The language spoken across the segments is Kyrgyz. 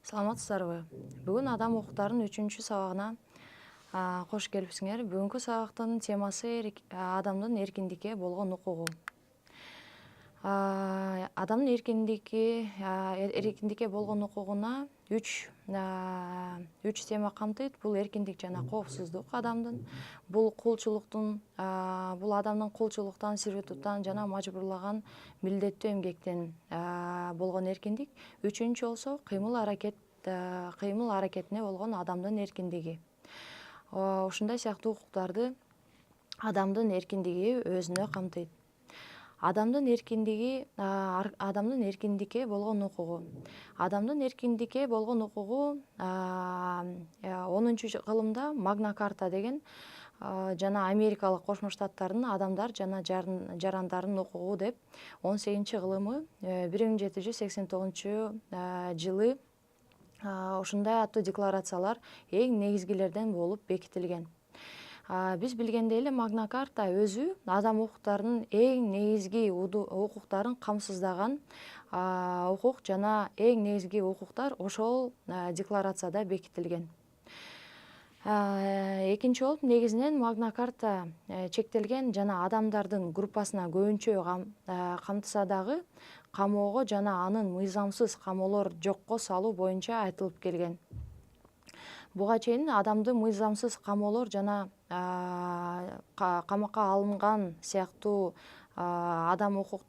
Саламатсыздарбы? Бүгүн адам укуктарынын 3 сабагына кош келипсиңер. Бүгүнкү сабактын темасы адамдын эркиндикке болгон укугу. Адамдын эркиндикке болгон укугуна үч тема камтыйт. Бул эркиндик жана коопсуздук адамдын, бул бул адамдын кулчулуктан, сервитуттан жана мажбурлаган милдеттүү эмгектен болгон эркиндик. Үчүнчү болсо кыймыл аракетине болгон адамдын эркиндиги. Ушундай сыяктуу укуктарды адамдын эркиндиги өзүнө камтыйт. Адамдын эркиндикке болгон укугу. Адамдын эркиндикке болгон укугу 10-кылымда Магна Карта деген жана Америкалык Кошмо Штаттардын адамдар жана жарандарынын укугу деп 18-кылымы 1789-жылы ушундай аттуу декларациялар эң негизгилерден болуп бекитилген. Биз билгендей эле Магна Карта өзү адам укуктарынын эң негизги укуктарын камсыздаган укук жана эң негизги укуктар ошол декларацияда бекитилген. Экинчи болуп, негизинен Магна Карта чектелген жана адамдардын группасына көбүнчө камтыса дагы камоого жана анын мыйзамсыз камоолор жокко салуу боюнча айтылып келген. Буга чейин адамды мыйзамсыз камоолор жана камакка алынган сыяктуу адам укук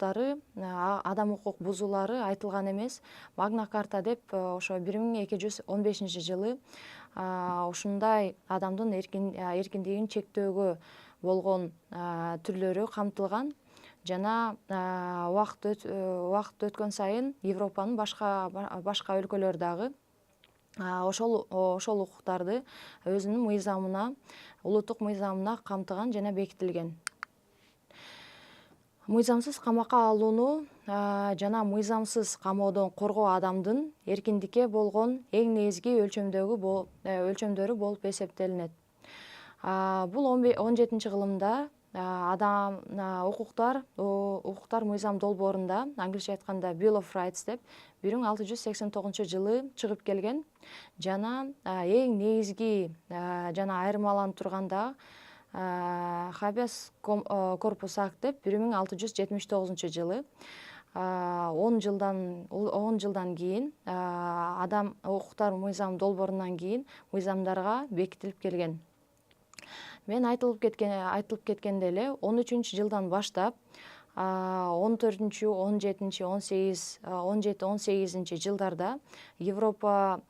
бузуулары айтылган эмес. Магна Карта деп ошо 1215-жылы ушундай адамдын эркиндигин чектөөгө болгон түрлөрү камтылган жана убакыт өткөн сайын Европанын башка өлкөлөрү дагы ошол укуктарды өзүнүн мыйзамына, улуттук мыйзамына камтыган жана бекитилген. Мыйзамсыз камакка алууну жана мыйзамсыз камоодон коргоо адамдын эркиндикке болгон эң негизги өлчөмдөрү болуп эсептелинет. Бул 17-кылымда адам укуктар мыйзам долбоорунда, англисче айтканда Bill of Rights деп 1689-жылы чыгып келген жана эң негизги жана айырмаланып турганда Habeas Corpus Act деп 1679-жылы 10 жылдан кийин адам укуктар мыйзам долбоорунан кийин мыйзамдарга бекитилип келген. Мен айтылып кеткендей эле 13-жылдан баштап 14, 17, 18 жылдарда Европа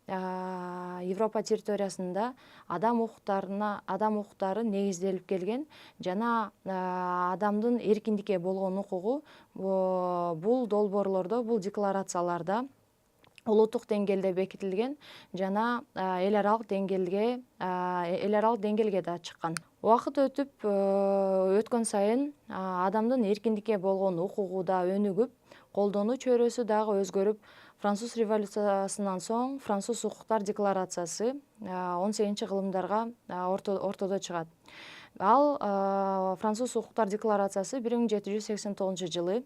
территориясында адам укуктары негизделип келген жана адамдын эркиндикке болгон укугу бул долбоорлордо, бул декларацияларда улуттук деңгээлде бекитилген жана эл аралык деңгээлге да чыккан. Убакыт өткөн сайын адамдын эркиндикке болгон укугу да өнүгүп, колдонуу чөйрөсү дагы өзгөрүп, Француз революциясынан соң Француз укуктар декларациясы 18-кылымдарга ортодо чыгат. Ал Француз укуктар декларациясы 1789-жылы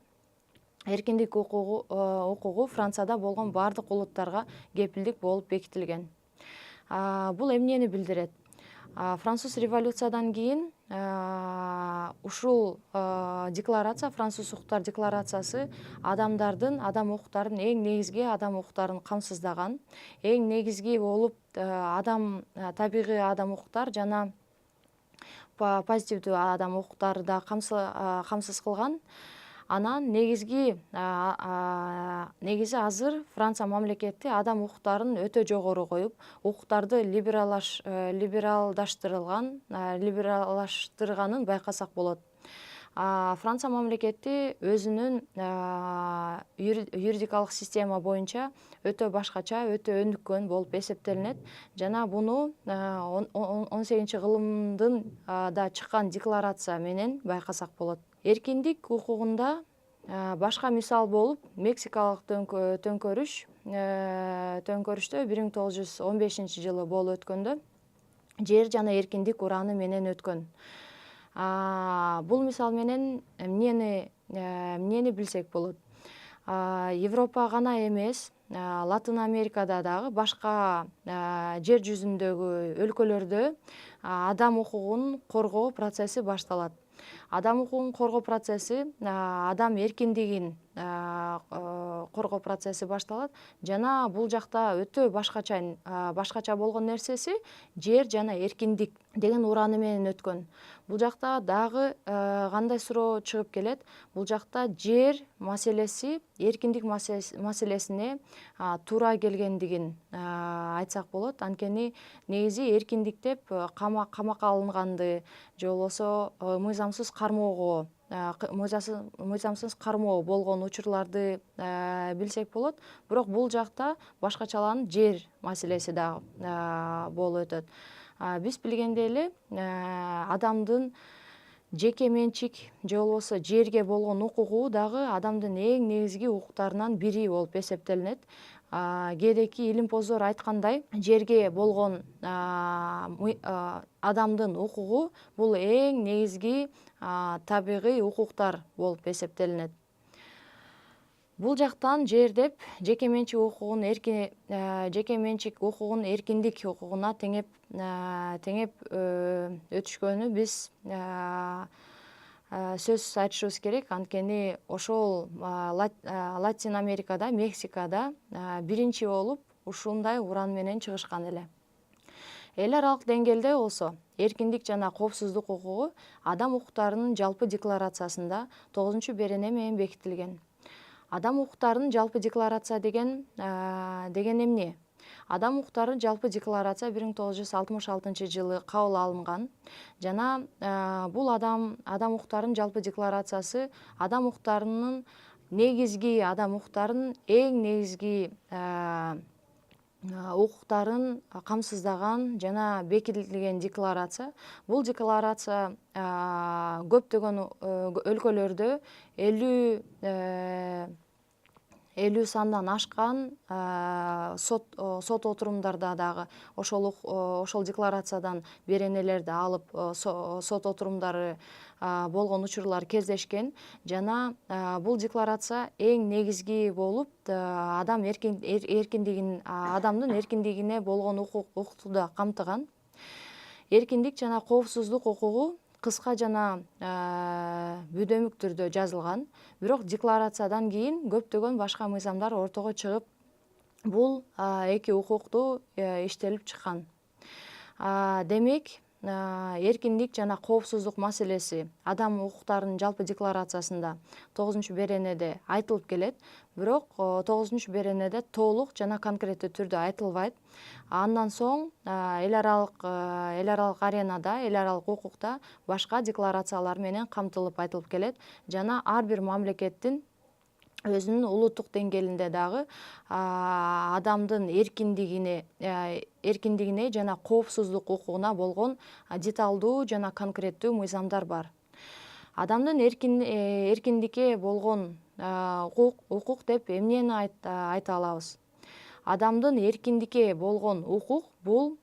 эркиндик укугу Францияда болгон бардык улуттарга кепилдик болуп бекитилген. Бул эмнени билдирет? Француз революциядан кийин ушул декларация, Француз укуктар декларациясы адам укуктарын эң негизги адам укуктарын камсыздаган, эң негизги болуп табигый адам укуктар жана позитивдүү адам укуктарды да камсыз кылган. Анан негизи азыр Франция мамлекети адам укуктарын өтө жогору коюп, укуктарды либералдаштырганын байкасак болот. Франция мамлекети өзүнүн юридикалык система боюнча өтө башкача, өтө өнүккөн болуп эсептелинет жана буну 18-кылымдын да чыккан декларация менен байкасак болот. Эркиндик укугунда башка мисал болуп Мексикалык төңкөрүштө 1915-жылы болуп өткөндө жер жана эркиндик ураны менен өткөн. Бул мисал менен эмнени билсек болот? Европа гана эмес, Латын Америкада дагы башка жер жүзүндөгү өлкөлөрдө адам укугун коргоо процесси башталат. Адам укугун коргоо процесси, адам эркиндигин коргоо процесси башталат жана бул жакта өтө башкача болгон нерсеси жер жана эркиндик деген урааны менен өткөн. Бул жакта дагы кандай суроо чыгып келет? Бул жакта жер маселеси эркиндик маселесине туура келгендигин айтсак болот. Анткени негизи эркиндик деп камакка алынганды же болбосо мыйзамсыз кармоого мыйзамсыз кармоо болгон учурларды билсек болот. Бирок бул жакта башкачаланып жер маселеси дагы болуп өтөт. Биз билгендей эле адамдын жеке менчик же болбосо жерге болгон укугу дагы адамдын эң негизги укуктарынан бири болуп эсептелинет. Кээдеки илимпоздор айткандай, жерге болгон адамдын укугу бул эң негизги табигый укуктар болуп эсептелинет. Бул жактан жер деп жеке менчик укугун эркиндик укугуна теңеп өтүшкөнү биз сөзсүз айтышыбыз керек. Анткени ошол Латин Америкада, Мексикада биринчи болуп ушундай уран менен чыгышкан эле. Эл аралык деңгээлде болсо эркиндик жана коопсуздук укугу адам укуктарынын жалпы декларациясында 9-берене менен бекитилген. Адам укуктарынын жалпы декларация деген эмне? Адам укуктары жалпы декларация 1966-жылы кабыл алынган жана бул адам укуктарынын жалпы декларациясы адам укуктарынын эң негизги укуктарын камсыздаган жана бекитилген декларация. Бул декларация көптөгөн өлкөлөрдө 50 сандан ашкан сот отурумдарда дагы ошол декларациядан беренелерди алып сот отурумдары болгон учурлар кездешкен жана бул декларация эң негизги болуп адамдын эркиндигине болгон укукту да камтыган. Эркиндик жана коопсуздук укугу кыска жана бүдөмүк түрдө жазылган. Бирок декларациядан кийин көптөгөн башка мыйзамдар ортого чыгып, бул эки укукту иштелип чыккан. Демек, эркиндик жана коопсуздук маселеси адам укуктарынын жалпы декларациясында 9-беренеде айтылып келет, бирок 9-беренеде толук жана конкреттүү түрдө айтылбайт. Андан соң эл аралык аренада, эл аралык укукта башка декларациялар менен камтылып айтылып келет жана ар бир мамлекеттин өзүнүн улуттук деңгээлинде дагы адамдын эркиндигине жана коопсуздук укугуна болгон деталдуу жана конкреттүү мыйзамдар бар. Адамдын эркиндикке болгон укук деп эмнени айта алабыз? Адамдын эркиндикке болгон укук бул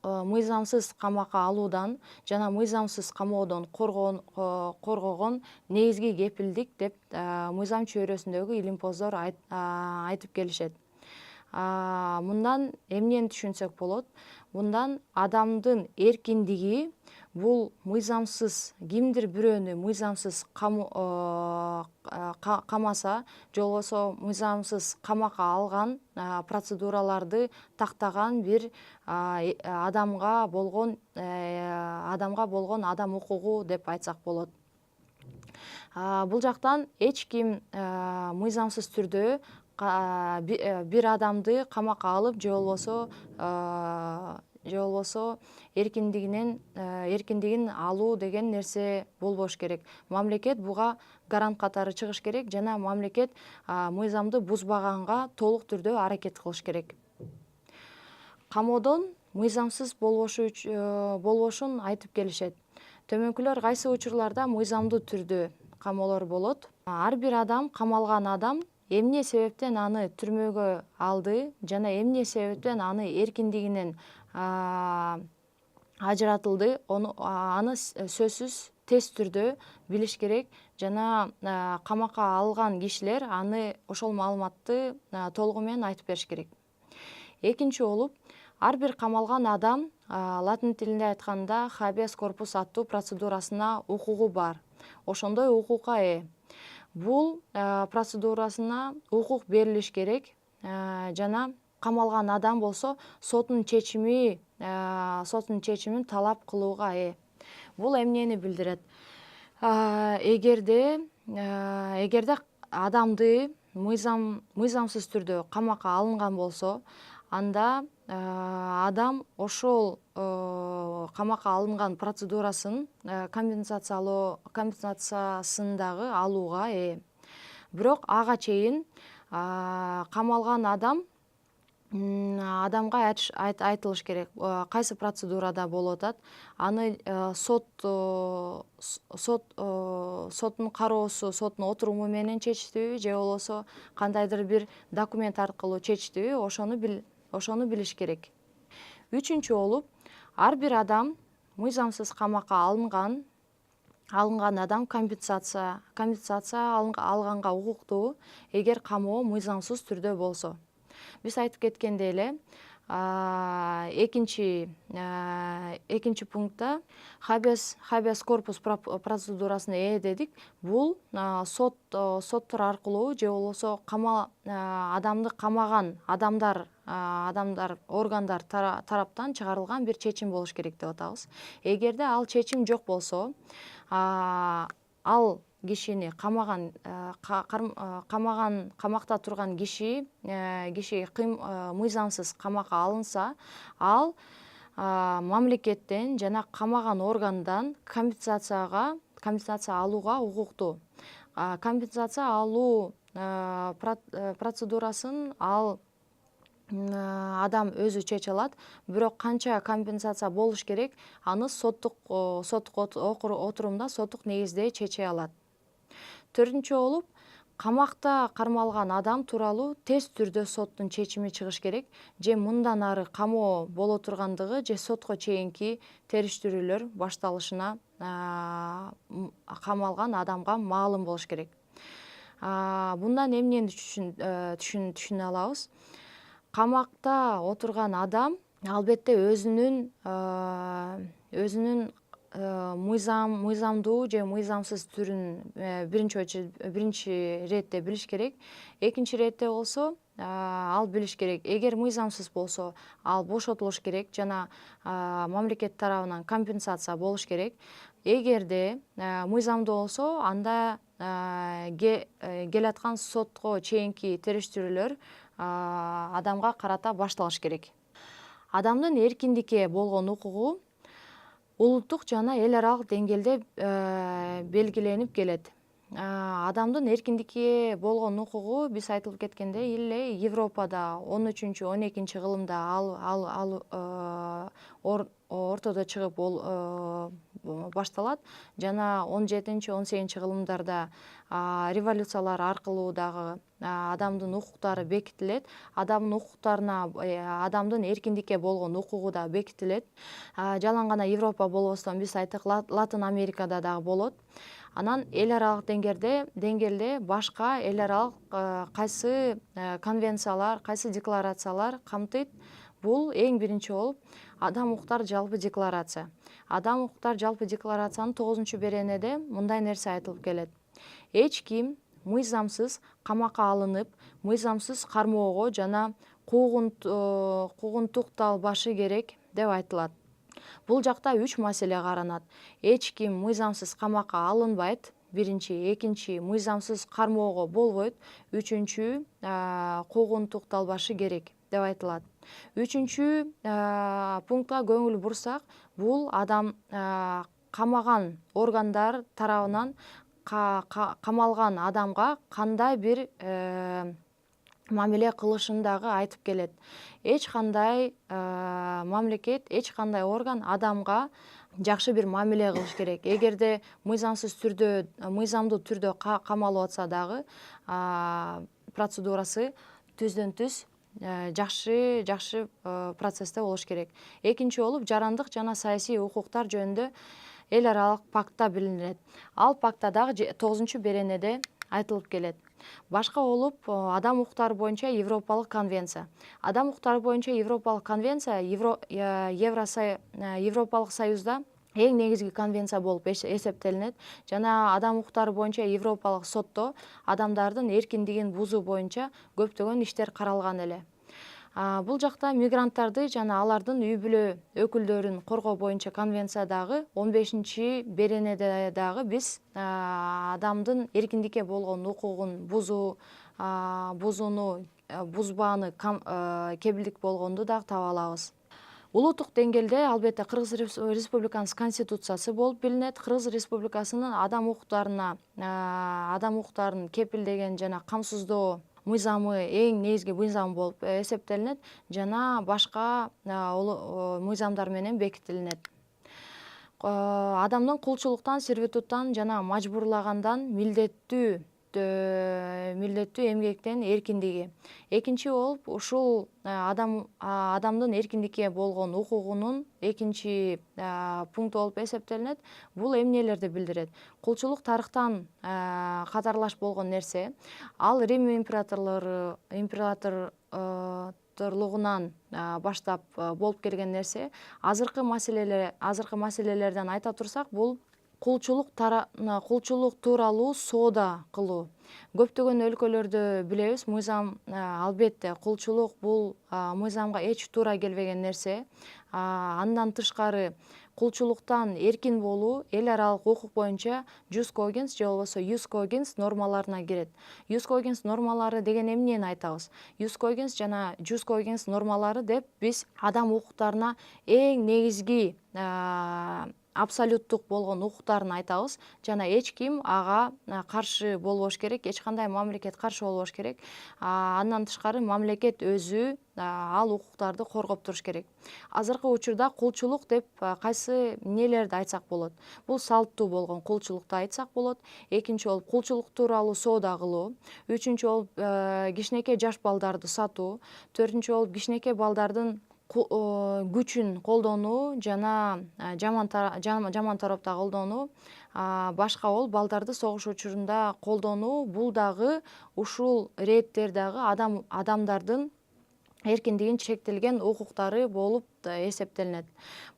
мыйзамсыз камакка алуудан жана мыйзамсыз камоодон коргогон негизги кепилдик деп мыйзам чөйрөсүндөгү илимпоздор айтып келишет. Мындан эмнени түшүнсөк болот? Мындан адамдын эркиндиги бул мыйзамсыз кимдир бирөөнү мыйзамсыз камаса же болбосо мыйзамсыз камакка алган процедураларды тактаган бир адамга болгон адам укугу деп айтсак болот. Бул жактан эч ким мыйзамсыз түрдө бир адамды камакка алып же болбосо эркиндигин алуу деген нерсе болбош керек. Мамлекет буга гарант катары чыгыш керек жана мамлекет мыйзамды бузбаганга толук түрдө аракет кылыш керек. Камоодон мыйзамсыз болбошун айтып келишет. Төмөнкүлөр кайсы учурларда мыйзамдуу түрдө камоолор болот? Ар бир адам, камалган адам эмне себептен аны түрмөгө алды жана эмне себептен аны эркиндигинен ажыратылды, аны сөзсүз тез түрдө билиш керек жана камакка алган кишилер аны ошол маалыматты толугу менен айтып бериш керек. Экинчи болуп, ар бир камалган адам латын тилинде айтканда habeas corpus аттуу процедурасына укугу бар, ошондой укукка ээ. Бул процедурасына укук берилиш керек жана камалган адам болсо соттун чечимин талап кылууга ээ. Бул эмнени билдирет? Эгерде адамды мыйзамсыз түрдө камакка алынган болсо, анда адам ошол камакка алынган процедурасын компенсациясын дагы алууга ээ. Бирок ага чейин камалган адамга айтылыш керек кайсы процедурада болуп атат. Аны соттун кароосу, соттун отуруму менен чечтиби же болбосо кандайдыр бир документ аркылуу чечтиби, ошону билиш керек. Үчүнчү болуп, ар бир адам мыйзамсыз камакка алынган адам компенсация алганга укуктуу, эгер камоо мыйзамсыз түрдө болсо. Биз айтып кеткендей эле, экинчи пунктта habeas corpus процедурасына ээ дедик. Бул соттор аркылуу же болбосо адамды камаган органдар тараптан чыгарылган бир чечим болуш керек деп атабыз. Эгерде ал чечим жок болсо, ал кишини камакта турган киши мыйзамсыз камакка алынса, ал мамлекеттен жана камаган органдан компенсация алууга укуктуу. Компенсация алуу процедурасын адам өзү чече алат, бирок канча компенсация болуш керек, аны соттук отурумда, соттук негизде чече алат. Төртүнчү болуп, камакта кармалган адам тууралуу тез түрдө соттун чечими чыгыш керек, же мындан ары камоо боло тургандыгы, же сотко чейинки териштирүүлөр башталышына камалган адамга маалым болуш керек. Мындан эмнени түшүнө алабыз? Камакта отурган адам албетте өзүнүн мыйзамдуу же мыйзамсыз түрүн биринчи иретте билиш керек. Экинчи иретте болсо ал билиш керек. Эгер мыйзамсыз болсо, ал бошотулуш керек жана мамлекет тарабынан компенсация болуш керек. Эгерде мыйзамдуу болсо, анда келаткан сотко чейинки териштирүүлөр адамга карата башталыш керек. Адамдын эркиндикке болгон укугу улуттук жана эл аралык деңгээлде белгиленип келет. Адамдын эркиндикке болгон укугу биз айтылып кеткендей эле Европада 13-12 кылымда ал ортодо чыгып башталат жана 17-18 кылымдарда революциялар аркылуу дагы адамдын укуктары бекитилет. Адамдын эркиндикке болгон укугу да бекитилет. Жалаң гана Европа болбостон биз айттык, Латын Америкада дагы болот. Анан эл аралык деңгээлде башка эл аралык кайсы конвенциялар, кайсы декларациялар камтыйт? Бул эң биринчи болуп Адам укуктар жалпы декларация. Адам укуктар жалпы декларациянын 9-беренеде мындай нерсе айтылып келет. Эч ким мыйзамсыз камакка алынып, мыйзамсыз кармоого жана куугунтукталбашы керек деп айтылат. Бул жакта 3 маселе каранат. Эч ким мыйзамсыз камакка алынбайт. Биринчи, экинчи, мыйзамсыз кармоого болбойт. Үчүнчү, куугунтукталбашы керек деп айтылат. Үчүнчү пунктка көңүл бурсак, бул адам камаган органдар тарабынан камалган адамга кандай бир мамиле кылышын дагы айтып келет. Эч кандай мамлекет, эч кандай орган адамга жакшы бир мамиле кылыш керек. Эгерде мыйзамдуу түрдө камалып атса дагы процедурасы түздөн түз жакшы процессте болуш керек. Экинчи болуп, жарандык жана саясий укуктар жөнүндө эл аралык пактта билинет. Ал пакта дагы 9 беренеде айтылып келет. Башка болуп адам укуктары боюнча Европалык конвенция. Адам укуктары боюнча Европалык конвенция Европалык союзда эң негизги конвенция болуп эсептелинет жана адам укуктары боюнча Европалык сотто адамдардын эркиндигин бузуу боюнча көптөгөн иштер каралган эле. Бул жакта мигранттарды жана алардын үй бүлө өкүлдөрүн коргоо боюнча конвенциядагы 15 беренеде дагы биз адамдын эркиндикке болгон укугун бузууну бузбааны кепилдик болгонду дагы таба алабыз. Улуттук деңгээлде албетте Кыргыз Республикасынын конституциясы болуп билинет. Кыргыз Республикасынын адам укуктарын кепилдеген жана камсыздоо мыйзамы эң негизги мыйзам болуп эсептелинет жана башка мыйзамдар менен бекитилинет. Адамдын кулчулуктан, сервитуттан жана мажбурлагандан милдеттүү эмгектен эркиндиги. Экинчи болуп ушул адамдын эркиндикке болгон укугунун экинчи пункт болуп эсептелинет. Бул эмнелерди билдирет? Кулчулук тарыхтан катарлаш болгон нерсе. Ал Рим императорлугунан баштап болуп келген нерсе. Азыркы маселелерден айта турсак, бул кулчулук тууралуу соода кылуу. Көптөгөн өлкөлөрдө билебиз, мыйзам албетте кулчулук бул мыйзамга эч туура келбеген нерсе. Андан тышкары кулчулуктан эркин болуу эл аралык укук боюнча jus cogens же болбосо ius cogens нормаларына кирет. Ius cogens нормалары деген эмнени айтабыз? Ius cogens жана jus cogens нормалары деп биз адам укуктарына эң негизги абсолюттук болгон укуктарын айтабыз жана эч ким ага каршы болбош керек, эч кандай мамлекет каршы болбош керек. Андан тышкары мамлекет өзү ал укуктарды коргоп туруш керек. Азыркы учурда кулчулук деп кайсы эмнелерди айтсак болот? Бул салттуу болгон кулчулукту айтсак болот. Экинчи болуп кулчулук тууралуу соода кылуу. Үчүнчү болуп кичинекей жаш балдарды сатуу. Төртүнчү болуп кичинекей балдардын күчүн колдонуу жана жаман таропта колдонуу. Башка болуп балдарды согуш учурунда колдонуу. Бул дагы ушул реттер дагы адамдардын эркиндигин чектелген укуктары болуп эсептелинет.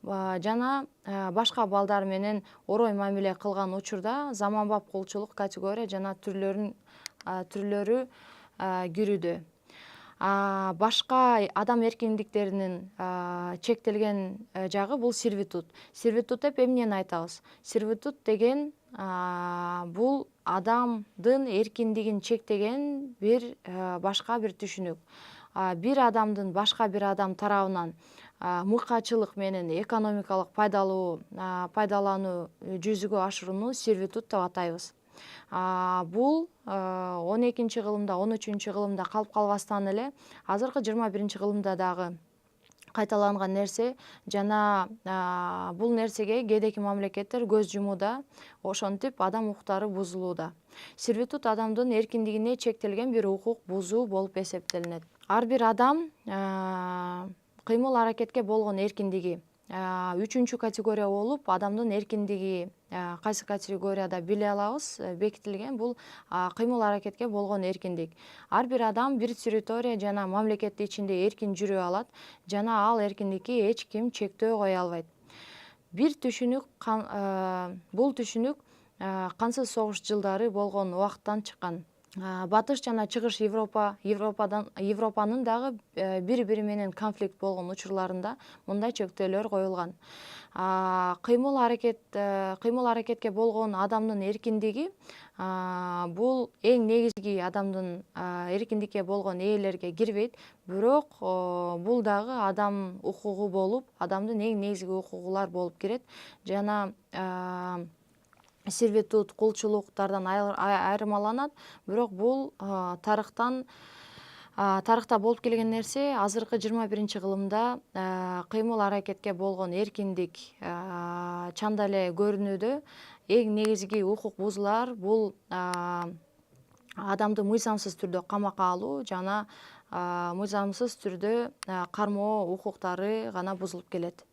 Жана башка балдар менен орой мамиле кылган учурда заманбап кулчулук категория жана түрлөрү кирүүдө. Башка адам эркиндиктеринин чектелген жагы бул сервитут. Сервитут деп эмнени айтабыз? Сервитут деген бул адамдын эркиндигин чектеген башка бир түшүнүк. Бир адамдын башка бир адам тарабынан мыкаачылык менен экономикалык пайдалануу жүзүгө ашырууну сервитут деп атайбыз. Бул 12 кылымда, 13 кылымда калып калбастан эле азыркы 21 кылымда дагы кайталанган нерсе жана бул нерсеге кээдеки мамлекеттер көз жумууда, ошентип адам укуктары бузулууда. Сервитут адамдын эркиндигине чектелген бир укук бузуу болуп эсептелинет. Ар бир адам кыймыл аракетке болгон эркиндиги 3 категория болуп, адамдын эркиндиги кайсы категорияда биле алабыз, бекитилген бул кыймыл аракетке болгон эркиндик. Ар бир адам бир территория жана мамлекеттин ичинде эркин жүрө алат жана ал эркиндикке эч ким чектөө кое албайт. Бир түшүнүк, бул түшүнүк кансыз согуш жылдары болгон убакыттан чыккан. Батыш жана чыгыш Европанын дагы бири-бири менен конфликт болгон учурларында мындай чектөөлөр коюлган. Кыймыл аракетке болгон адамдын эркиндиги бул эң негизги адамдын эркиндикке болгон ээлерге кирбейт, бирок бул дагы адам укугу болуп, адамдын эң негизги укугулар болуп кирет жана сервитут, кулчулуктардан айырмаланат, бирок бул тарыхта болуп келген нерсе. Азыркы 21 кылымда кыймыл аракетке болгон эркиндик чанда эле көрүнүүдө. Эң негизги укук бузуулар бул адамды мыйзамсыз түрдө камакка алуу жана мыйзамсыз түрдө кармоо укуктары гана бузулуп келет.